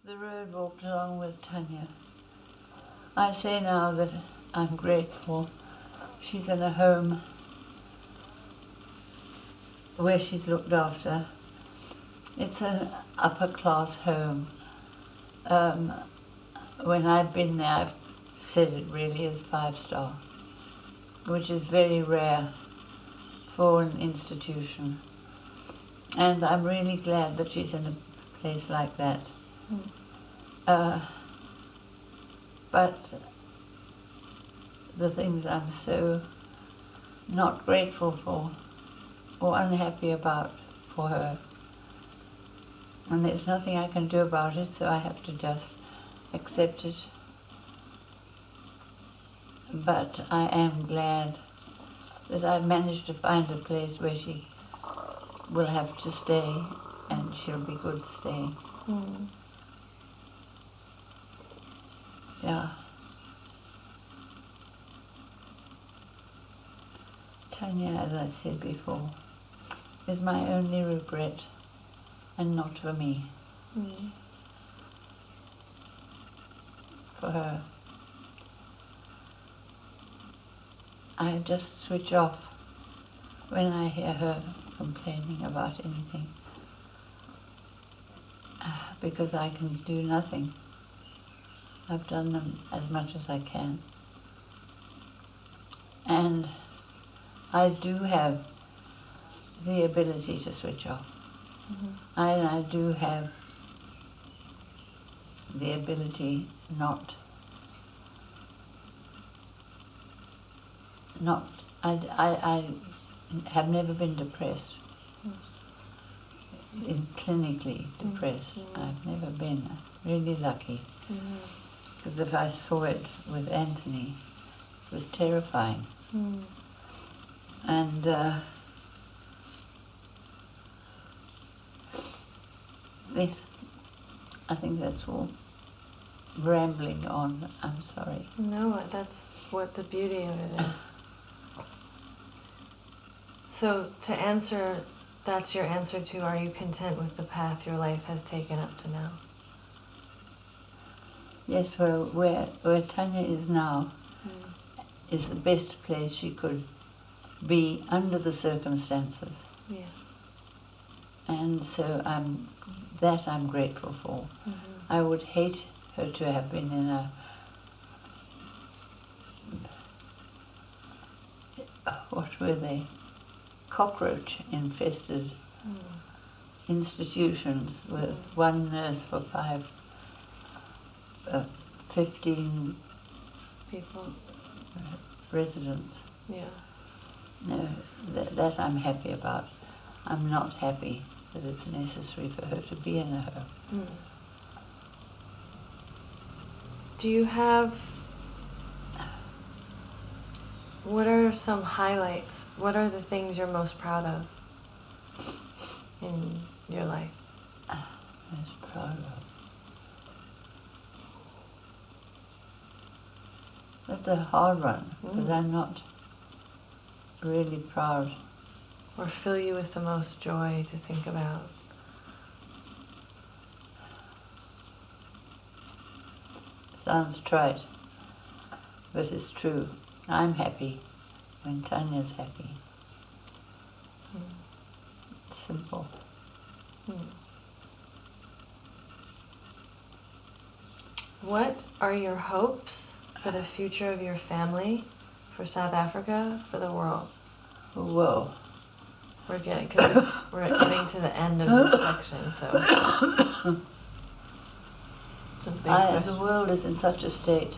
The road walked along with Tanya. I say now that I'm grateful she's in a home where she's looked after. It's an upper class home. When I've been there, I've said it really is 5-star, which is very rare for an institution. And I'm really glad that she's in a place like that. But the things I'm so not grateful for or unhappy about for her, and there's nothing I can do about it, so I have to just accept it. But I am glad that I've managed to find a place where she will have to stay, and she'll be good staying. Yeah. Tanya, as I said before, is my only regret, and not for me. For her. I just switch off when I hear her complaining about anything, because I can do nothing. I've done them as much as I can. And I do have the ability to switch off. I do have the ability I have never been depressed, clinically depressed. I've never been. Really lucky. Because if I saw it with Anthony, it was terrifying. And yes, I think that's all. Rambling on, I'm sorry. No, that's what the beauty of it is. So to answer, that's your answer to, are you content with the path your life has taken up to now? Yes, well, where Tanya is now is the best place she could be under the circumstances. Yeah. And so I'm grateful for. I would hate her to have been in a what were they? Cockroach-infested institutions with one nurse for 15 people, residents. Yeah. No, that I'm happy about. I'm not happy that it's necessary for her to be in a home. Do you have, what are some highlights? What are the things you're most proud of in your life? Most proud of. That's a hard one, because I'm not really proud. Or fill you with the most joy to think about? Sounds trite, but it's true. I'm happy when Tanya's happy. It's simple. What are your hopes for the future of your family, for South Africa, for the world? Whoa. We're getting to the end of this section, so it's a big question. The world is in such a state.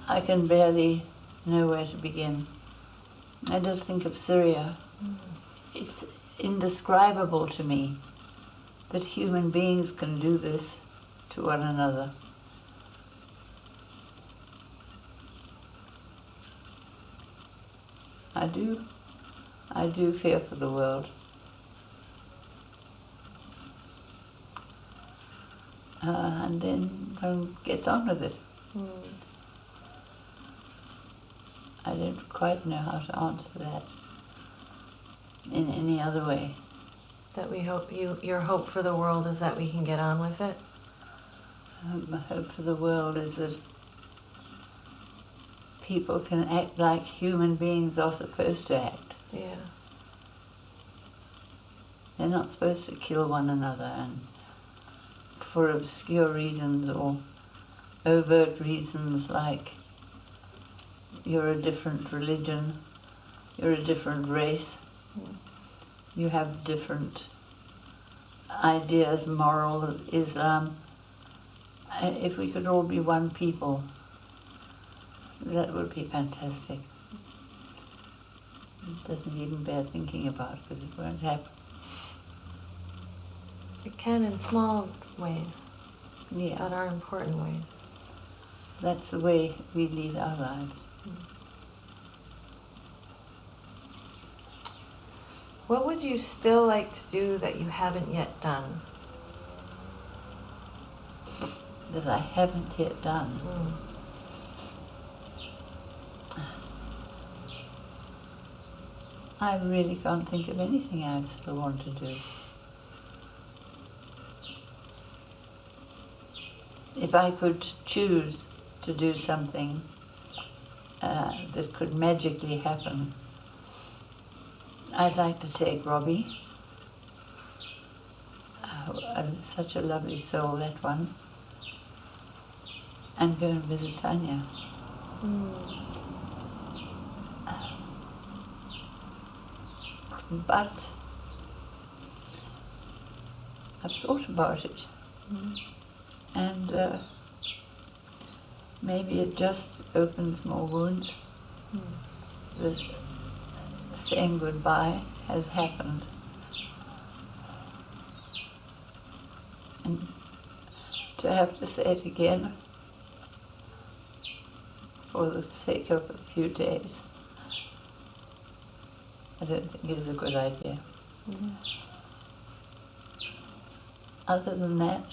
I can barely know where to begin. I just think of Syria. It's indescribable to me that human beings can do this to one another. I do fear for the world. And then one gets on with it. I don't quite know how to answer that in any other way That we hope your hope for the world is that we can get on with it? My hope for the world is that people can act like human beings are supposed to act. Yeah. They're not supposed to kill one another and for obscure reasons or overt reasons like you're a different religion, you're a different race, you have different ideas, moral, Islam. If we could all be one people, that would be fantastic. It doesn't even bear thinking about because it won't happen. It can in small ways, Yeah, but are important ways. that's the way we lead our lives. What would you still like to do that you haven't yet done? That I haven't yet done. I really can't think of anything I still want to do. If I could choose to do something that could magically happen, I'd like to take Robbie. Such a lovely soul, that one. And go and visit Tanya. But I've thought about it. And maybe it just opens more wounds. That saying goodbye has happened. And to have to say it again for the sake of a few days, I don't think is a good idea. Other than that,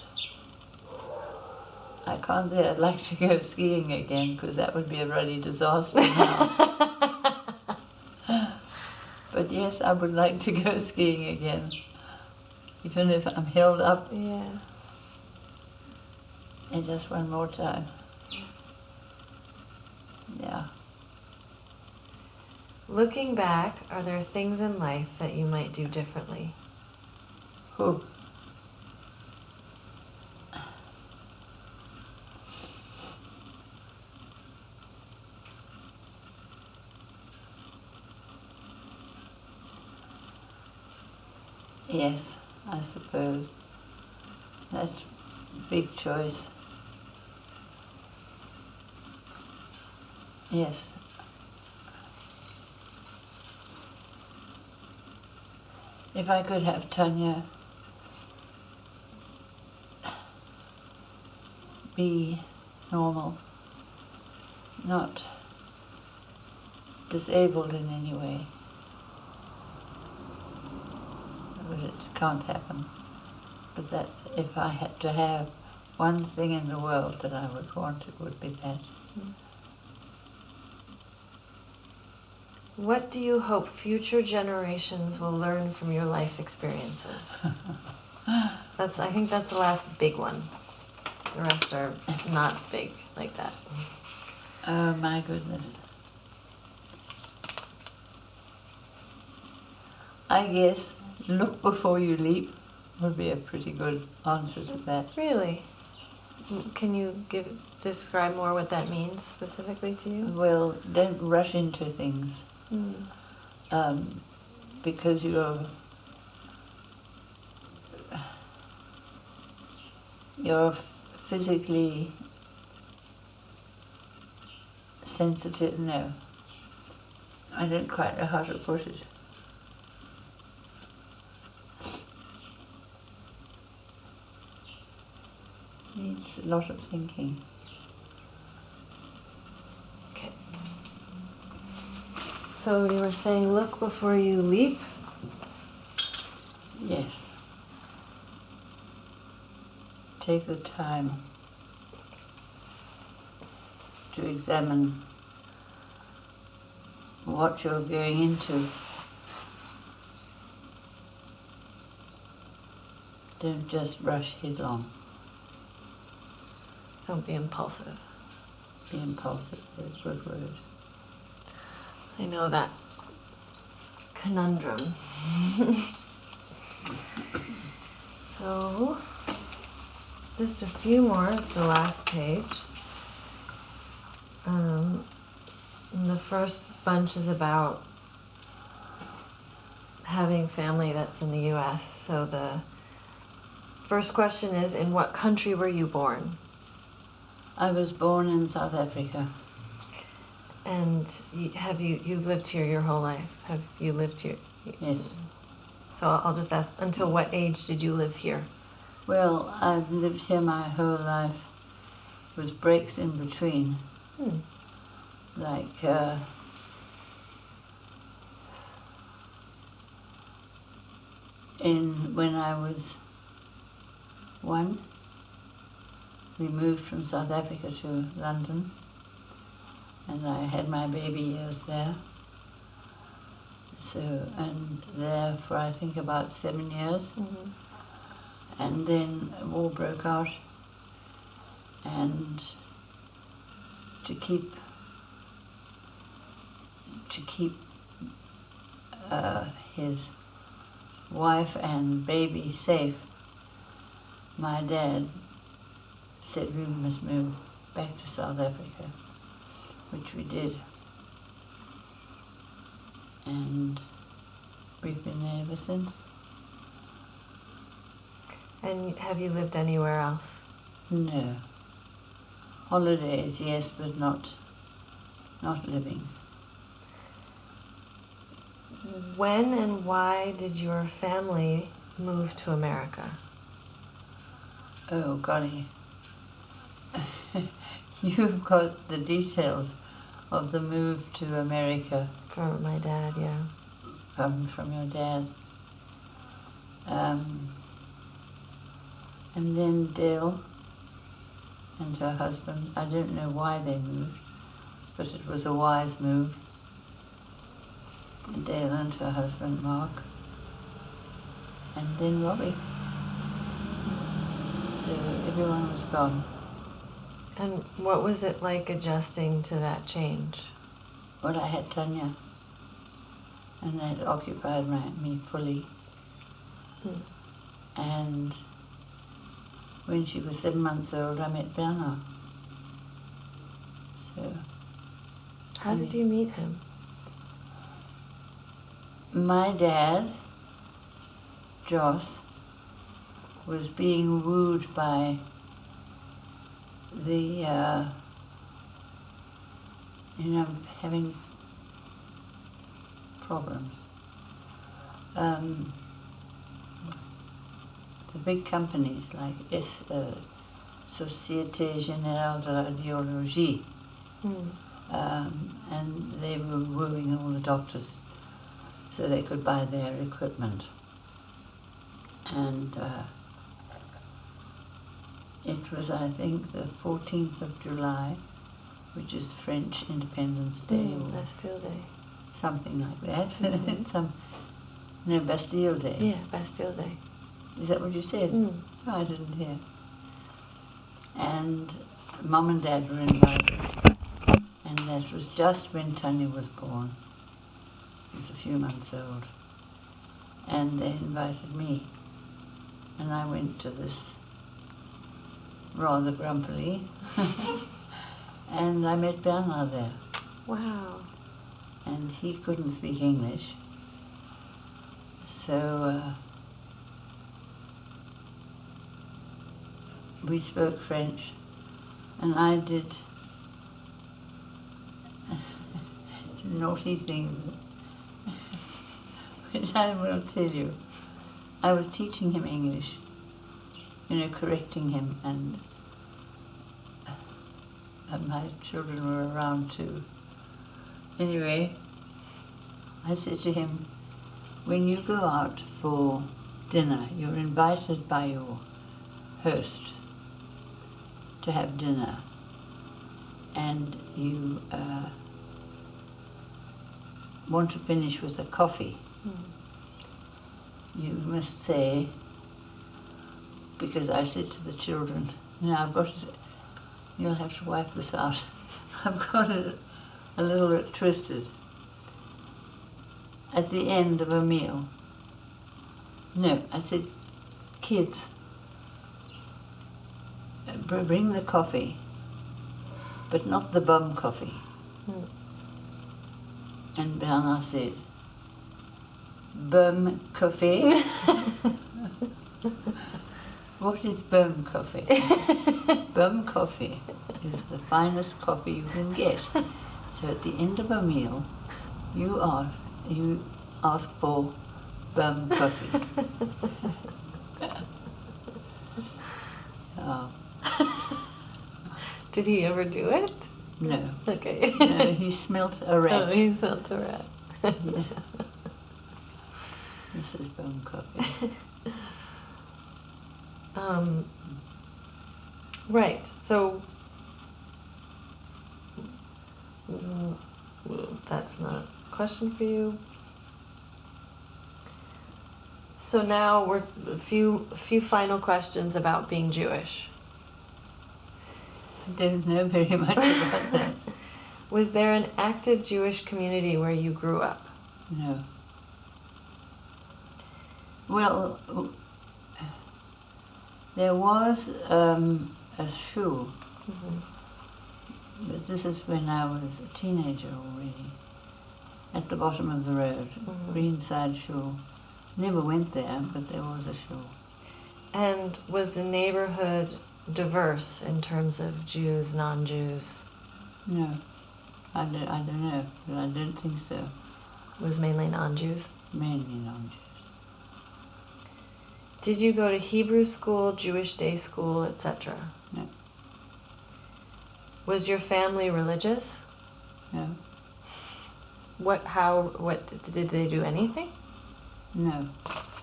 I can't say I'd like to go skiing again because that would be a bloody disaster now. But yes, I would like to go skiing again, even if I'm held up. Yeah. And just one more time. Yeah. Looking back, are there things in life that you might do differently? Whew. Yes, I suppose. That's a big choice. Yes. If I could have Tanya be normal, not disabled in any way, but it can't happen. But that if I had to have one thing in the world that I would want, it would be that. What do you hope future generations will learn from your life experiences? I think that's the last big one. The rest are not big like that. Oh my goodness. I guess look before you leap would be a pretty good answer to that. Really? Can you describe more what that means specifically to you? Well, don't rush into things. Because you're physically sensitive. No, I don't quite know how to put it. Needs a lot of thinking. Okay. So you were saying look before you leap? Yes. Take the time to examine what you're going into. Don't just rush headlong. Don't be impulsive. Be impulsive is a good word. I know that conundrum. So, just a few more. It's the last page. And the first bunch is about having family that's in the U.S. So the first question is, in what country were you born? I was born in South Africa. And you've lived here your whole life? Have you lived here? Yes. So I'll just ask, until what age did you live here? Well, I've lived here my whole life with breaks in between. Like when I was 1, we moved from South Africa to London, and I had my baby years there. So, and there for I think about 7 years. Mm-hmm. And then a war broke out, and to keep his wife and baby safe, my dad said we must move back to South Africa, which we did. And we've been there ever since. And have you lived anywhere else? No. Holidays, yes, but not living. When and why did your family move to America? Oh, golly. You've got the details of the move to America. From my dad, yeah. From your dad. And then Dale and her husband, I don't know why they moved, but it was a wise move. And Dale and her husband, Mark, and then Robbie. So everyone was gone. And what was it like adjusting to that change? Well, I had Tanya, and that occupied me fully. And when she was 7 months old, I met Bernard. So, how did you meet him? My dad, Joss, was being wooed by the, having problems. The big companies like Société Générale de Radiologie, and they were wooing all the doctors so they could buy their equipment. And it was, I think, the 14th of July, which is French Independence Day or Bastille Day. Something like that. No, Bastille Day. Yeah, Bastille Day. Is that what you said? Oh, I didn't hear. And Mum and Dad were invited. And that was just when Tanya was born. She was a few months old. And they invited me. And I went to this rather grumpily. And I met Bernard there. Wow. And he couldn't speak English. So we spoke French, and I did naughty things, which I will tell you. I was teaching him English, correcting him, and my children were around too. Anyway, I said to him, when you go out for dinner, you're invited by your host to have dinner, and you want to finish with a coffee. You must say, because I said to the children, now I've got it, you'll have to wipe this out. I've got it a little bit twisted. At the end of a meal. No, I said, kids, bring the coffee, but not the bum coffee. Mm. And Bernard said, bum coffee? What is bum coffee? Bum coffee is the finest coffee you can get. So at the end of a meal, you ask for bum coffee. Oh, Did he ever do it? no. Okay. No, he smelt a rat. Oh, he smelt a rat. Yeah. This is bum coffee. Right. So that's not a question for you. So now we're a few final questions about being Jewish. I don't know very much about that. Was there an active Jewish community where you grew up? No. Well, there was a shul, but this is when I was a teenager already, at the bottom of the road, Greenside Shul. Never went there, but there was a shul. And was the neighborhood diverse in terms of Jews, non-Jews? No, I don't know, but I don't think so. It was mainly non-Jews? Mainly non-Jews. Did you go to Hebrew school, Jewish day school, etc.? No. Was your family religious? No. What did they do anything? No.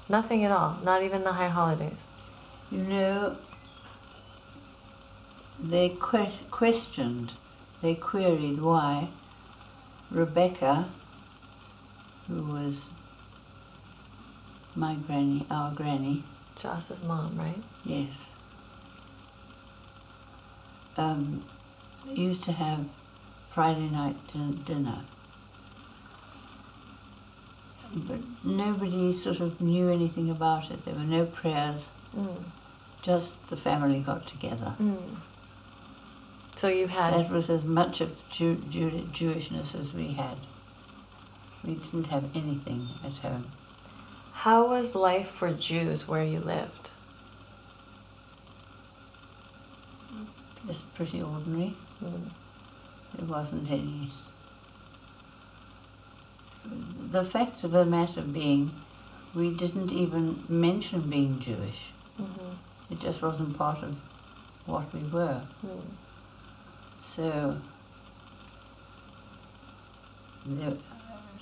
Nothing at all, not even the high holidays. You know, they questioned, they queried why Rebecca, who was my granny, our granny. Joss's mom, right? Yes. Used to have Friday night dinner. But nobody sort of knew anything about it. There were no prayers. Just the family got together. So you had... That was as much of Jewishness as we had. We didn't have anything at home. How was life for Jews where you lived? Just pretty ordinary. There wasn't any... The fact of the matter being, we didn't even mention being Jewish. It just wasn't part of what we were. So,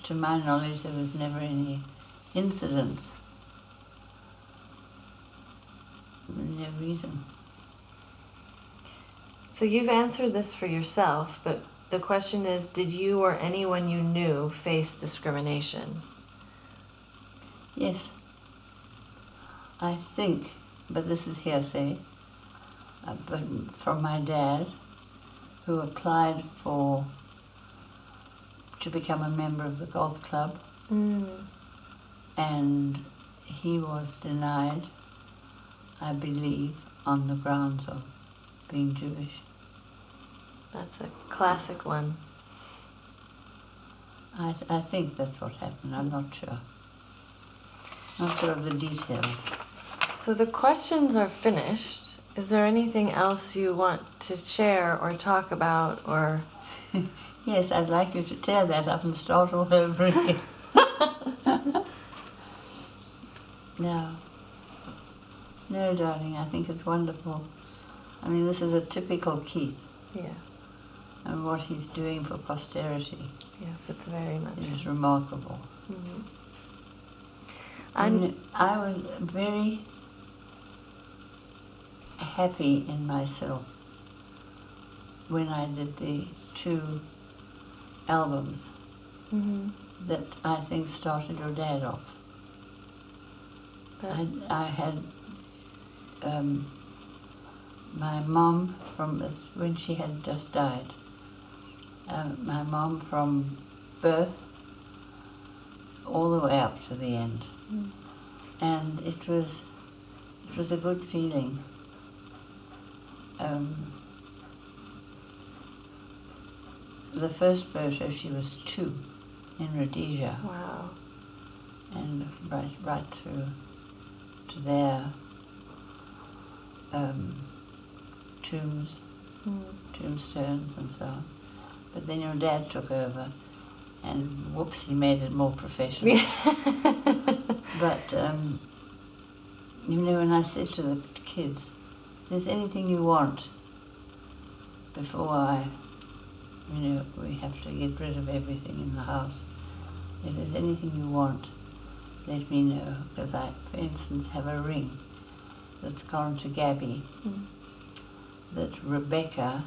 to my knowledge, there was never any incidents. No reason. So you've answered this for yourself, but the question is, did you or anyone you knew face discrimination? Yes. I think, but this is hearsay, but from my dad, who applied to become a member of the golf club, and he was denied, I believe, on the grounds of being Jewish. That's a classic one. I think that's what happened. I'm not sure. Not sure of the details. So the questions are finished. Is there anything else you want to share or talk about, or... Yes, I'd like you to tear that up and start all over again. No. No, darling, I think it's wonderful. I mean, this is a typical Keith. Yeah. And what he's doing for posterity. Yes, it's very much. Is remarkable. I was very happy in myself when I did the 2 albums that I think started your dad off. I had my mom when she had just died. My mom from birth all the way up to the end. Mm. And it was a good feeling. The first photo, she was 2 in Rhodesia. Wow. And right through to their tombstones and so on. But then your dad took over, and whoops, he made it more professional. But when I said to the kids, if there's anything you want before we have to get rid of everything in the house. If there's anything you want, let me know, because I, for instance, have a ring that's gone to Gabby that Rebecca,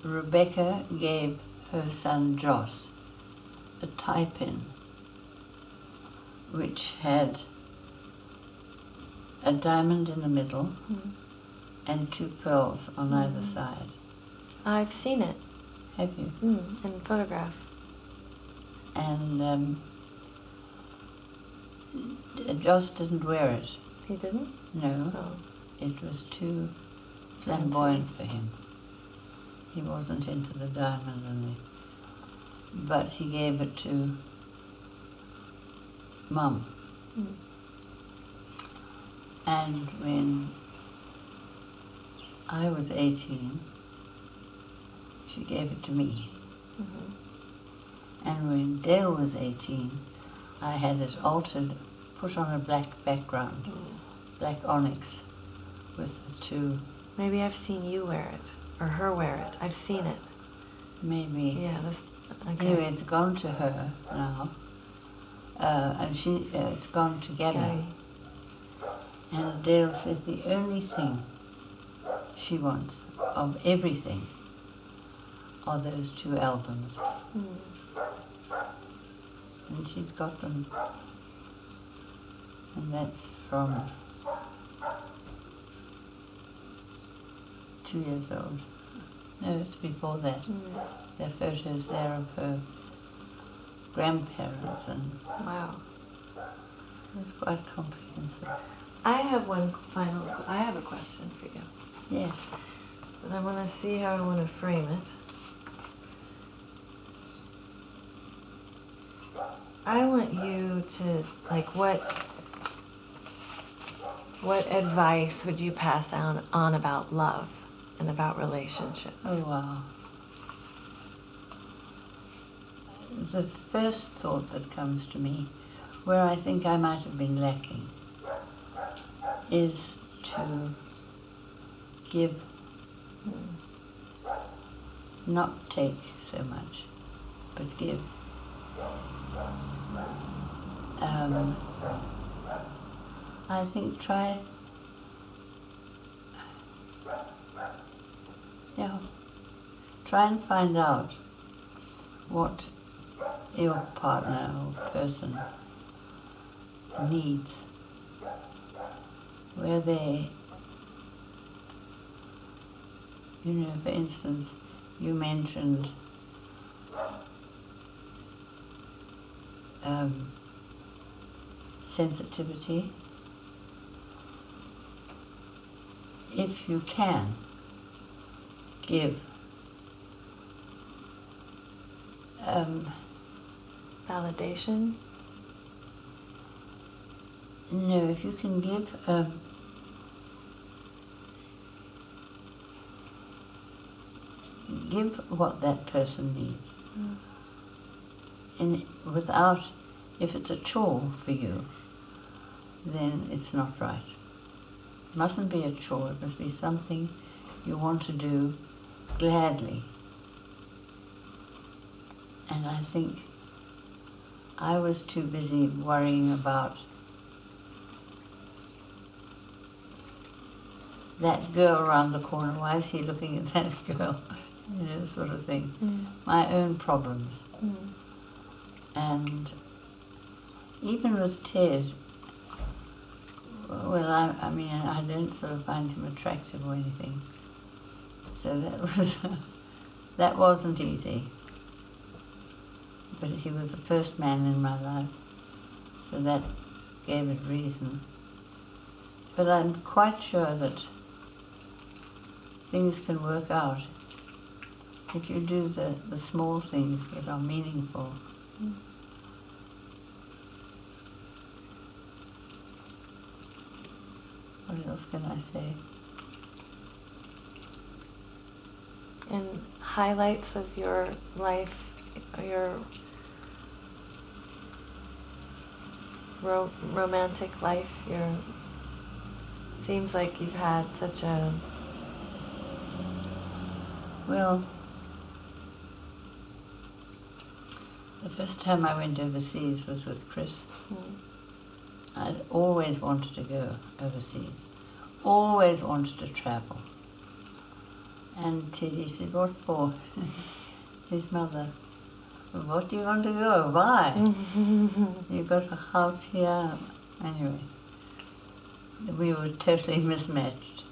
Rebecca gave her son Joss a tie-pin which had a diamond in the middle and 2 pearls on either side. I've seen it. Have you? In photograph. And Joss didn't wear it. He didn't? No. Oh. It was too flamboyant for him. He wasn't into the diamond but he gave it to Mum. And when I was 18, she gave it to me. And when Dale was 18, I had it altered, put on a black background, black onyx with the 2. Maybe I've seen you wear it, or her wear it. I've seen it. Maybe. Yeah, okay. Anyway, it's gone to her now, and it's gone to Gabby. And Dale said the only thing she wants of everything are those 2 albums. And she's got them. And that's from 2 years old. No, it's before that. There are photos there of her grandparents, and wow, it was quite comprehensive. I have a question for you. Yes. But I want to see how I want to frame it. I want you to, what advice would you pass on about love and about relationships? Oh, wow. The first thought that comes to me, where I think I might have been lacking, is to give, not take so much, but give. I think try and find out what your partner or person needs, where they, for instance, you mentioned sensitivity. If you can give validation? No, if you can give what that person needs. And without, if it's a chore for you, then it's not right. It mustn't be a chore, it must be something you want to do gladly. And I think I was too busy worrying about that girl around the corner, why is he looking at that girl? Sort of thing. My own problems. And even with Ted, well, I mean, I don't sort of find him attractive or anything. So that was, that wasn't easy. But he was the first man in my life, so that gave it reason. But I'm quite sure that things can work out if you do the small things that are meaningful. Mm. What else can I say? And highlights of your life, your romantic life, seems like you've had such a... Well, the first time I went overseas was with Chris. Mm. I'd always wanted to go overseas, always wanted to travel. And Teddy said, what for? His mother, what do you want to go? Why? You've got a house here. Anyway, we were totally mismatched.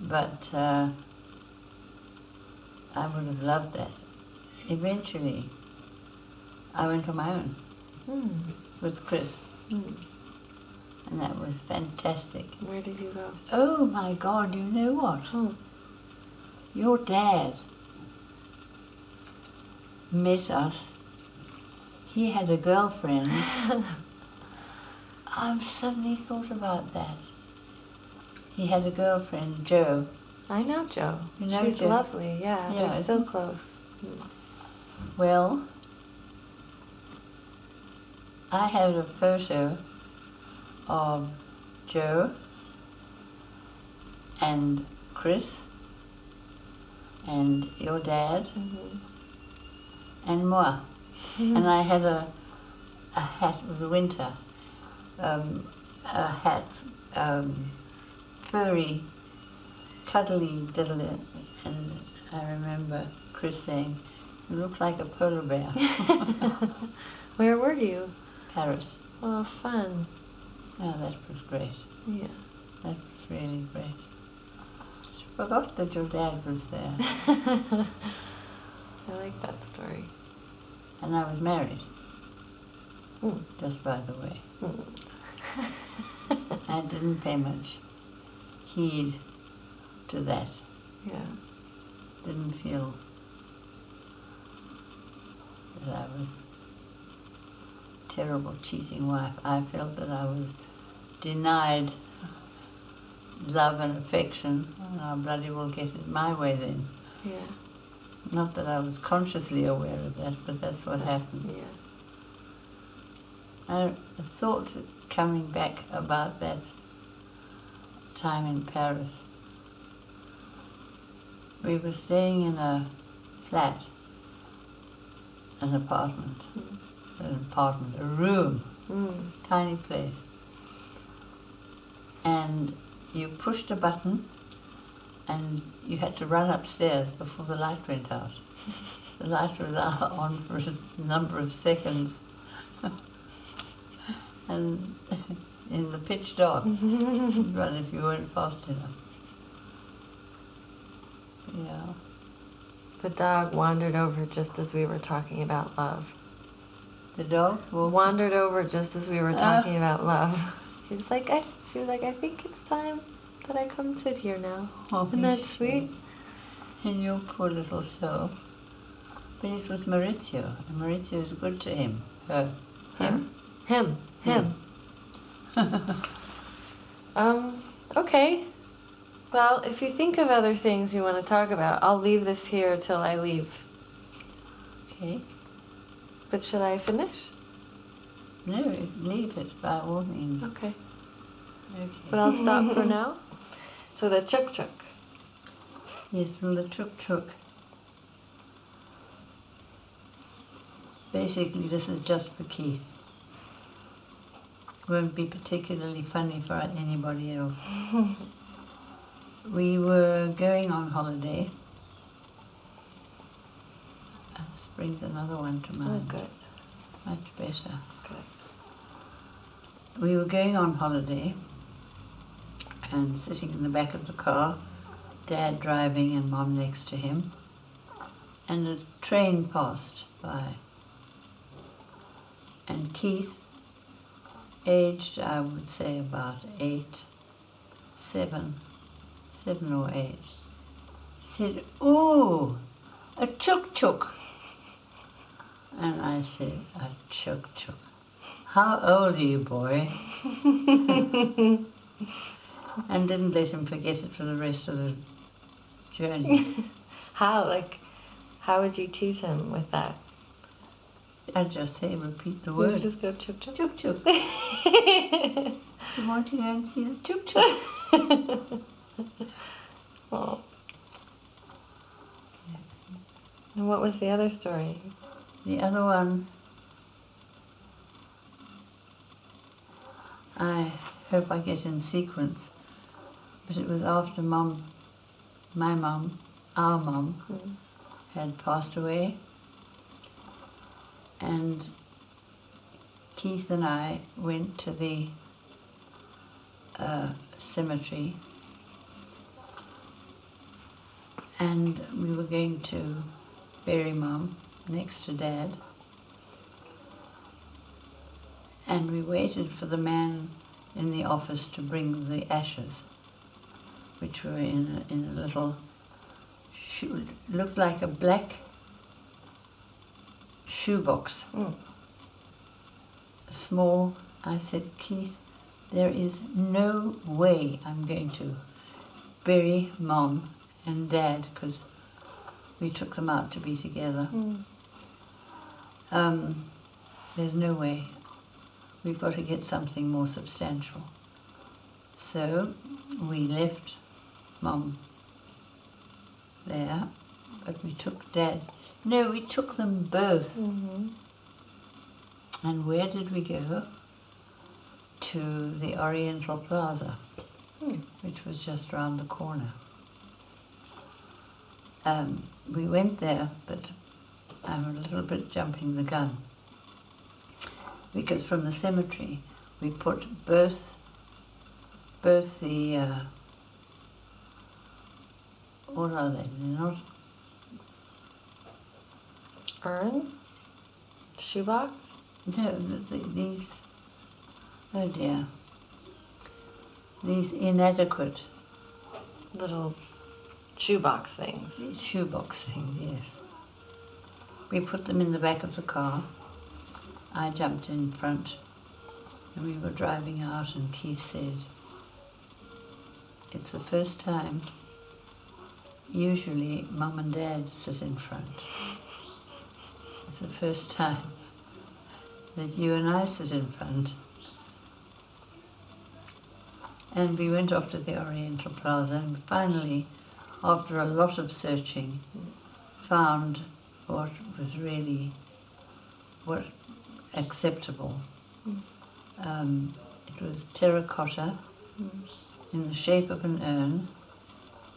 But I would have loved that. Eventually, I went on my own with Chris. Mm. And that was fantastic. Where did you go? Oh my God, you know what? Oh. Your dad met us. He had a girlfriend. I've suddenly thought about that. He had a girlfriend, Jo. I know Jo. You know She's Jo? lovely, yeah. Yeah, They're still isn't- close. Mm. Well, I have a photo of Jo and Chris and your dad and moi. And I had a hat, it was winter, a hat, furry, cuddly diddly, and I remember Chris saying, you look like a polar bear. Where were you? Paris. Oh, fun. Oh, that was great. Yeah. That was really great. I forgot that your dad was there. I like that story. And I was married, Mm. just by the way. Mm. I didn't pay much heed to that. Yeah. Didn't feel that I was a terrible cheating wife. I felt that I was denied love and affection, and I bloody well get it my way then. Yeah. Not that I was consciously aware of that, but that's what happened. Yeah. I thought coming back about that time in Paris. We were staying in a flat, an apartment, a room, tiny place. And you pushed a button and you had to run upstairs before the light went out. The light was on for a number of seconds. And in the pitch dark, you'd run if you weren't fast enough. Yeah. The dog wandered over just as we were talking about love. The dog Wandered over just as we were talking about love. She was like, I think it's time that I come sit here now. Oh, Isn't that he's sweet? And your poor little soul. But he's with Maurizio, and Maurizio is good to him. Her. Him? Him. Okay. Well, if you think of other things you want to talk about, I'll leave this here till I leave. Okay. But should I finish? No, leave it by all means. Okay. Okay. But I'll stop for now. So the chuk-chuk. Yes, well, the chuk-chuk. Basically, this is just for Keith. Won't be particularly funny for anybody else. We were going on holiday. This brings another one to mind. Oh, good. Much better. Good. we were going on holiday and sitting in the back of the car, Dad driving and Mom next to him, and a train passed by. And Keith, aged, I would say about 7 or 8, said, "Ooh, a tuk-tuk." And I said, "A tuk-tuk. How old are you, boy?" And didn't let him forget it for the rest of the journey. How would you tease him with that? I'd just say, repeat the You word. would just go chuk chuk. Tuk-tuk. You want to go and see the tuk-tuk? Oh. And what was the other story? The other one, I hope I get in sequence, but it was after my mum, our mum, had passed away, and Keith and I went to the cemetery, and we were going to bury Mum next to Dad, and we waited for the man in the office to bring the ashes, which were in a little looked like a black shoebox. Small. I said, "Keith, there is no way I'm going to bury Mom and Dad," because we took them out to be together. There's no way. We've got to get something more substantial. So we left Mom there, but we took Dad. No, we took them both. And where did we go? To the Oriental Plaza, which was just round the corner. We went there, but I'm a little bit jumping the gun, because from the cemetery we put both the what are they? They're not Urn? Shoebox? no these. Oh dear. These inadequate Little shoebox things. these shoebox things. Yes. We put them in the back of the car. I jumped in front, and we were driving out, and Keith said, "It's the first time. Usually Mum and Dad sit in front. It's the first time that you and I sit in front." And we went off to the Oriental Plaza, and finally, after a lot of searching, found what was really acceptable. It was terracotta in the shape of an urn,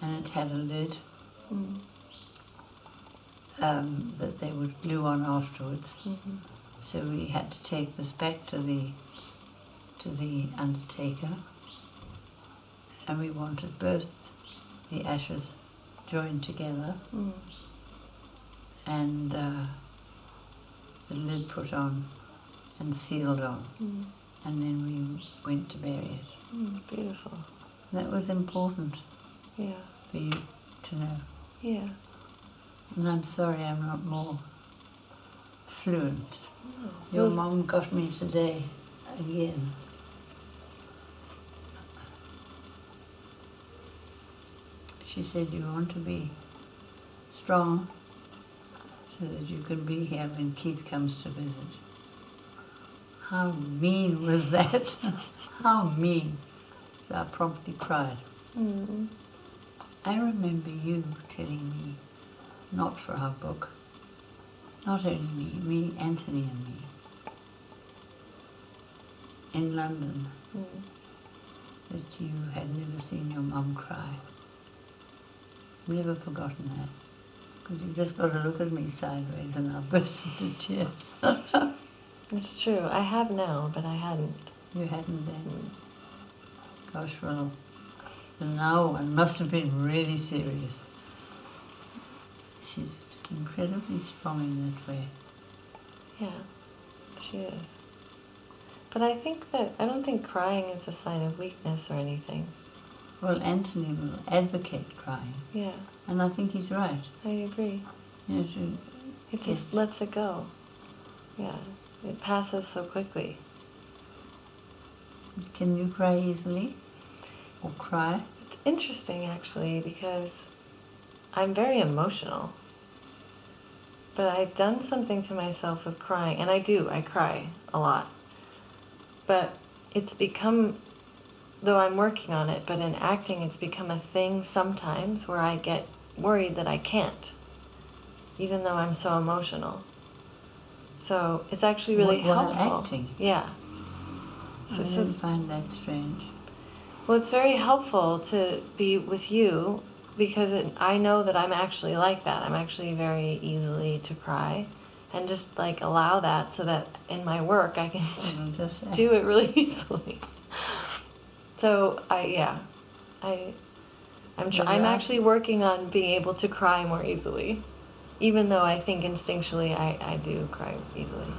and it had a lid that they would glue on afterwards. So we had to take this back to the undertaker, and we wanted both the ashes joined together and the lid put on and sealed on, and then we went to bury it. Beautiful. That was important Yeah. for you to know. Yeah. And I'm sorry I'm not more fluent. Oh. Your mom got me today again. She said you want to be strong so that you can be here when Keith comes to visit. How mean was that? How mean. So I promptly cried. I remember you telling me, not for our book, not only me, Anthony and me, in London, that you had never seen your mum cry. Never forgotten that. Because you've just got to look at me sideways and I'll burst into tears. It's true. I have now, but I hadn't. You hadn't then? Gosh, well, now one must have been really serious. She's incredibly strong in that way. Yeah, she is. But I don't think crying is a sign of weakness or anything. Well, Anthony will advocate crying. Yeah. And I think he's right. I agree. You know, It just lets it go. Yeah. It passes so quickly. Can you cry easily? Or cry? It's interesting, actually, because I'm very emotional. But I've done something to myself with crying, and I cry a lot. But it's become, though I'm working on it, but in acting it's become a thing sometimes where I get worried that I can't, even though I'm so emotional. So it's actually really While helpful. acting? Yeah. I didn't find that strange. Well, it's very helpful to be with you because I know that I'm actually like that. I'm actually very easily to cry, and just like allow that so that in my work I can do it really easily. So I'm actually working on being able to cry more easily, even though I think instinctually I do cry easily.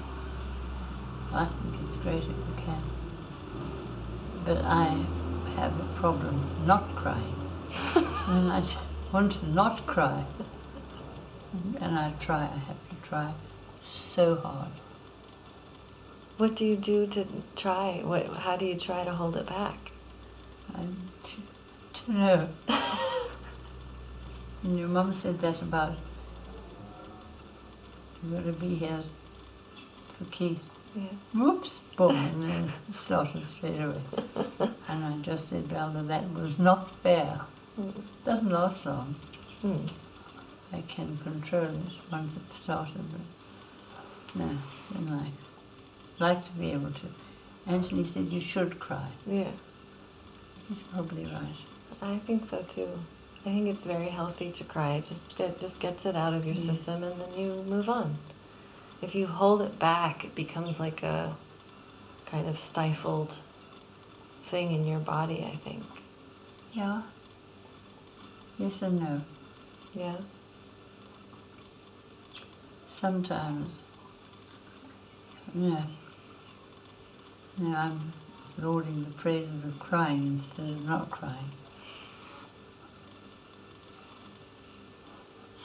I think it's great if you can. But I have a problem not crying. And I want to not cry. And I have to try so hard. What do you do to try? How do you try to hold it back? I don't know. And your mum said that about, you've got to be here for Keith. Yeah. Whoops, boom, and then it started straight away. And I just said, Valda, that was not fair. Doesn't last long. I can control it once it's started, but no, don't like to be able to. Anthony said you should cry. Yeah. He's probably right. I think so too. I think it's very healthy to cry. It just gets it out of your system, and then you move on. If you hold it back, it becomes like a kind of stifled thing in your body, I think. Yeah. Yes and no. Yeah. Sometimes, I'm lauding the praises of crying instead of not crying.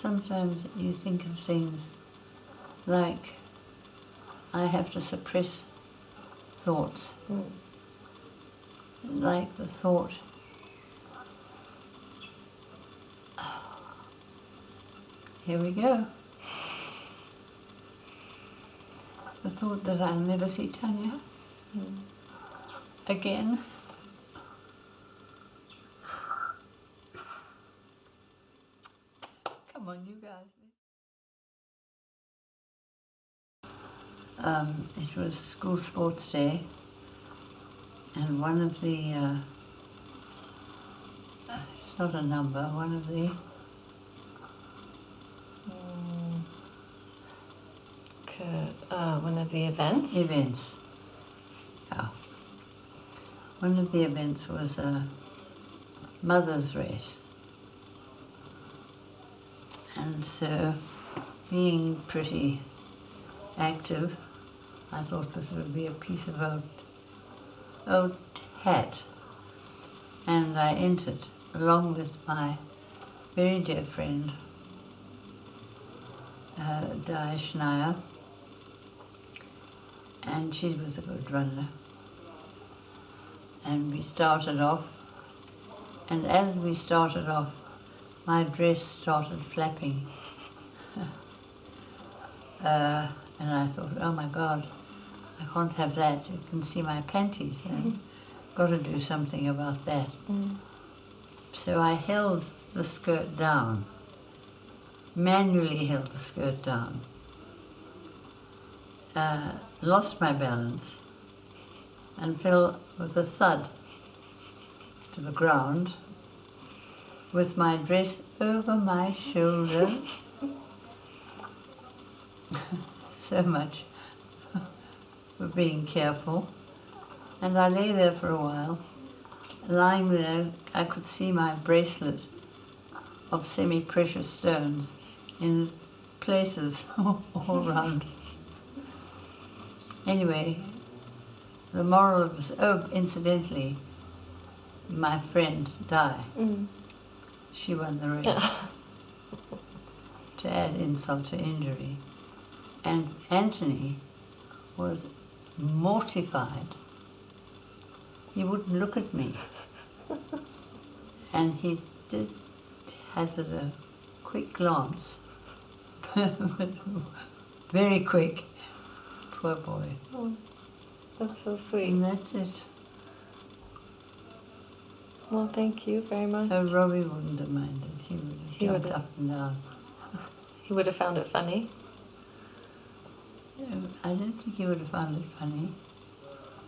Sometimes you think of things like I have to suppress thoughts. Like the thought, here we go. The thought that I'll never see Tanya again. Come on, you guys. It was school sports day, and one of the, it's not a number, one of the one of the events? Events. Yeah. One of the events was a mother's race. And so, being pretty active, I thought this would be a piece of old hat. And I entered, along with my very dear friend, Di Schneier, and she was a good runner. And we started off, and as we started off, my dress started flapping. And I thought, oh my God, I can't have that. You can see my panties. Got to do something about that. So I held the skirt down, manually held the skirt down, lost my balance, and fell with a thud to the ground with my dress over my shoulders. So much for being careful. And I lay there for a while. Lying there, I could see my bracelet of semi-precious stones in places all around. Anyway, the moral of this, oh, incidentally, my friend, Di, she won the race. To add insult to injury. And Anthony was mortified. He wouldn't look at me. And he did hazard a quick glance. Very quick. Poor boy. Oh, that's so sweet. And that's it. Well, thank you very much. Oh, Robbie wouldn't have minded. He would have jumped would've. up and down. He would have found it funny. I don't think he would have found it funny.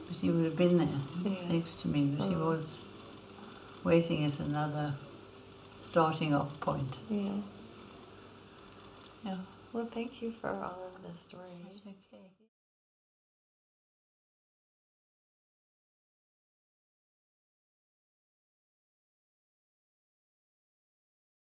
But he would have been there next to me. But he was waiting at another starting off point. Yeah. Yeah. Well, thank you for all of the stories. That's okay.